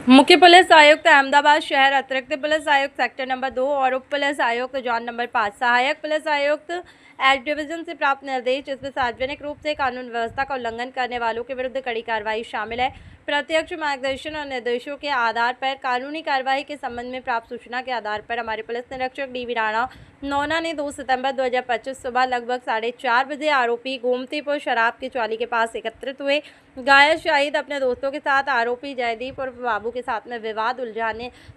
मुख्य पुलिस आयुक्त अहमदाबाद शहर, अतिरिक्त पुलिस आयुक्त सेक्टर नंबर 2 और उप पुलिस आयुक्त जोन नंबर 5, सहायक पुलिस आयुक्त एच डिवीजन से प्राप्त निर्देश, इसमें सार्वजनिक रूप से कानून व्यवस्था का उल्लंघन करने वालों के विरुद्ध कड़ी कार्रवाई शामिल है। प्रत्यक्ष मार्गदर्शन और निर्देशों के आधार पर कानूनी कार्रवाई के संबंध में प्राप्त सूचना के आधार पर हमारे पुलिस निरीक्षक डी राणा नौना ने 2 सितंबर 2025 सुबह लगभग 4:30 बजे आरोपी गोमतीपुर शराब की चौली के पास एकत्रित हुए। घायल शाहिद अपने दोस्तों के साथ आरोपी जयदीप और बाबू के साथ में विवाद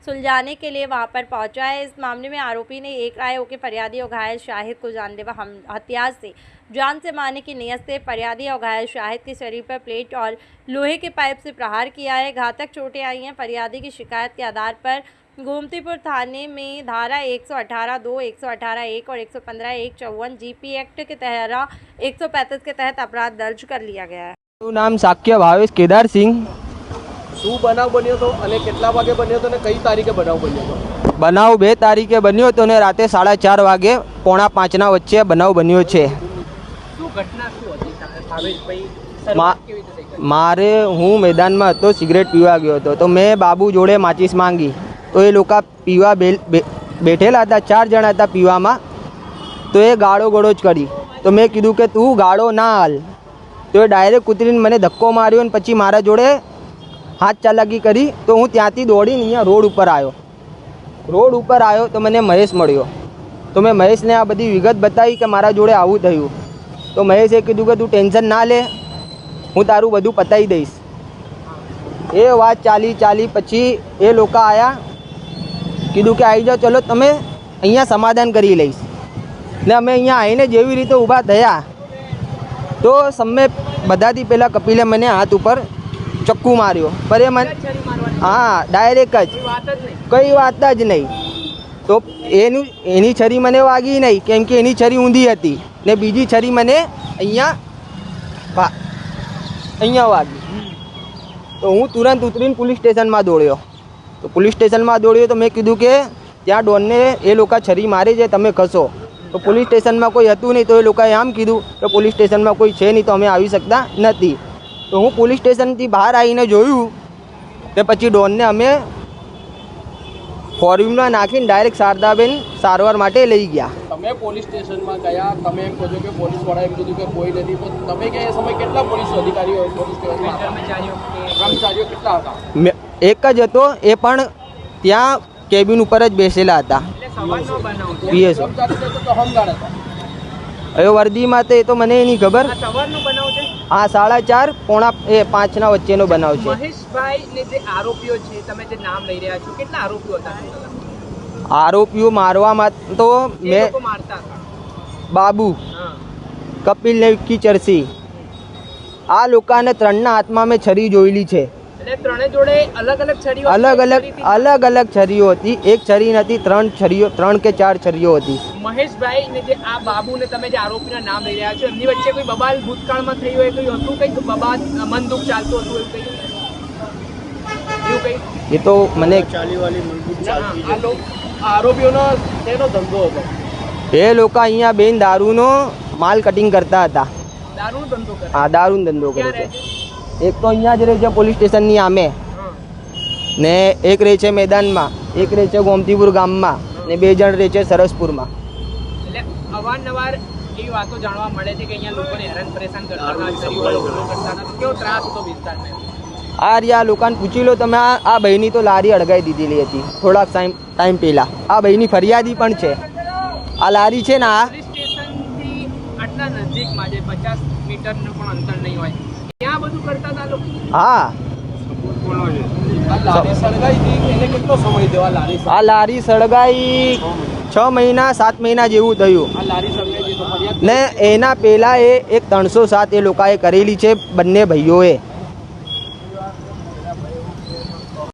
सुलझाने के लिए वहां पर पहुंचा है। इस मामले में आरोपी ने एक राय होकर फरियादी और घायल शाहिद को जानलेवा हथियार से जान से मारने की नीयत से फरियादी और घायल शाहिद के शरीर पर प्लेट और लोहे के पाइप से प्रहार किया है। घातक चोटें आई हैं। फरियादी की शिकायत के आधार पर गोमतीपुर थाने में धारा 118(2), 118(1) और 115(1)(54) जीपी एक्ट के तहत 135 के तहत अपराध दर्ज कर लिया गया है। नाम साक्य भावेश केदार सिंह। શું બનાવ બન્યો હતો અને કેટલા વાગે બન્યો હતો અને કઈ તારીખે બનાવ બન્યો હતો? બનાવ 2 તારીખે બન્યો હતો ને રાતે 4:30 વાગે 4:45 વચ્ચે બનાવ બન્યો છે। શું ઘટના શું હતી ભાવેશભાઈ? શરૂઆત કેવી રીતે થઈ? મારે હું મેદાનમાં હતો, સિગરેટ પીવા ગયો હતો તો મેં બાબુ જોડે માચીસ માંગી તો એ લોકો પીવા બેઠેલા હતા, 4 જણા હતા પીવામાં, તો એ ગાળો ગળોજ કરી તો મેં કીધું કે તું ગાળો ના હાલ, તો એ ડાયરેક્ટ કૂતરીને મને ધક્કો માર્યો અને પછી મારા જોડે હાથ ચાલાકી કરી તો હું ત્યાંથી દોડીને અહીંયા રોડ ઉપર આવ્યો તો મને મહેશ મળ્યો તો મેં મહેશને આ બધી વિગત બતાવી કે મારા જોડે આવું થયું તો મહેશે કીધું કે તું ટેન્શન ના લે, હું તારું બધું પતાવી દઈશ। એ વાત ચાલી પછી એ લોકો આવ્યા, કીધું કે આવી જાઓ, ચલો તમે અહીંયા સમાધાન કરી લઈશ ને અમે અહીંયા આવીને જેવી રીતે ઊભા થયા તો સમ્મે બધાથી પહેલાં કપિલે મને હાથ ઉપર ચક્કુ માર્યો, પર એ મને હા ડાયરેક્ટ જ કઈ વાત જ નહીં, તો એની છરી મને વાગી નહીં કેમ કે એની છરી ઊંધી હતી ને બીજી છરી મને અહીંયા વાગી તો હું તુરંત ઉતરીને પોલીસ સ્ટેશનમાં દોડ્યો તો મેં કીધું કે ત્યાં ડોનને એ લોકો છરી મારી છે, તમે ખસો તો પોલીસ સ્ટેશનમાં કોઈ હતું નહીં તો એ લોકોએ આમ કીધું કે પોલીસ સ્ટેશનમાં કોઈ છે નહીં તો અમે આવી શકતા નથી। તો હું પોલીસ સ્ટેશનથી બહાર આવીને જોયું કે પછી ડોનને અમે ફોર્મ્યુલા નાખીને ડાયરેક્ટ શારદાબેન સારવાર માટે લઈ ગયા। તમે પોલીસ સ્ટેશનમાં ગયા, તમે એમ કહો છો કે પોલીસવાળા એમ કીધું કે કોઈ નથી, પણ તમે કે એ સમય કેટલા પોલીસ અધિકારીઓ કર્મચારીઓ કેટલા હતા? એક જ હતો, એ પણ ત્યાં કેબિન ઉપર જ બેસેલા હતા। પીએસઓ હવે વર્દીમાં તો એ તો મને નહીં ખબર। હા 4:30 4:45 વચ્ચેનો બનાવ છે। મહેશભાઈ ને જે આરોપીઓ છે, તમે જે નામ લઈ રહ્યા છો, કેટલા આરોપીઓ હતા? આરોપીઓ મારવામાં તો મેં બાબુ, કપિલ ને વિક્કી ચરસી, આ લોકોને 3ના હાથમાં મેં છરી જોયેલી છે। ત્રણે જોડે અલગ અલગ છરીઓ હતી, એક છરી નથી, 3 કે 4 છરીઓ હતી। મહેશભાઈ ને જે આ બાબુ ને તમે જે આરોપીના નામ લઈ રહ્યા છો, એમની વચ્ચે કોઈ બબાલ ભૂતકાળમાં થઈ હોય, કોઈ હતું, કઈ બબાલ મન દુઃખ ચાલતું હતું એવું કઈ? એ તો મને આરોપીઓનો તેનો ધંધો હતો, એ લોકો અહીંયા બેન દારૂનો માલ કટિંગ કરતા હતા। દારૂનો ધંધો કરે? હા દારૂનો ધંધો કરે છે। એક તો અહીંયા જ રહે છે પોલીસ સ્ટેશનની સામે ને એક રહે છે મેદાનમાં, એક રહે છે ગોમતીપુર ગામમાં ને 2 જણ રહે છે સરસપુરમાં। એટલે અવારનવાર એવી વાતો જાણવા મળે છે કે અહીંયા લોકોને હેરાન પરેશાન કરતા હતા, કેવો ત્રાસ હતો વિસ્તારમાં? આ રહ્યા લોકોને પૂછી લો તમે, આ ભાઈની તો લારી અડગાઈ દીધેલી હતી થોડાક ટાઈમ પહેલાં। આ ભાઈની ફરિયાદી પણ છે। આ લારી છે ને, આ સ્ટેશનથી આટલા નજીકમાં જે 50 મીટરનું પણ અંતર નહીં હોય ત્યાં બધું કરતા હતા લોકો? હા આ લારી સળગાઈ 6 મહિના 7 મહિના જેવું થયું ને એના પહેલાં એક 307 એ લોકોએ કરેલી છે બંને ભાઈઓએ।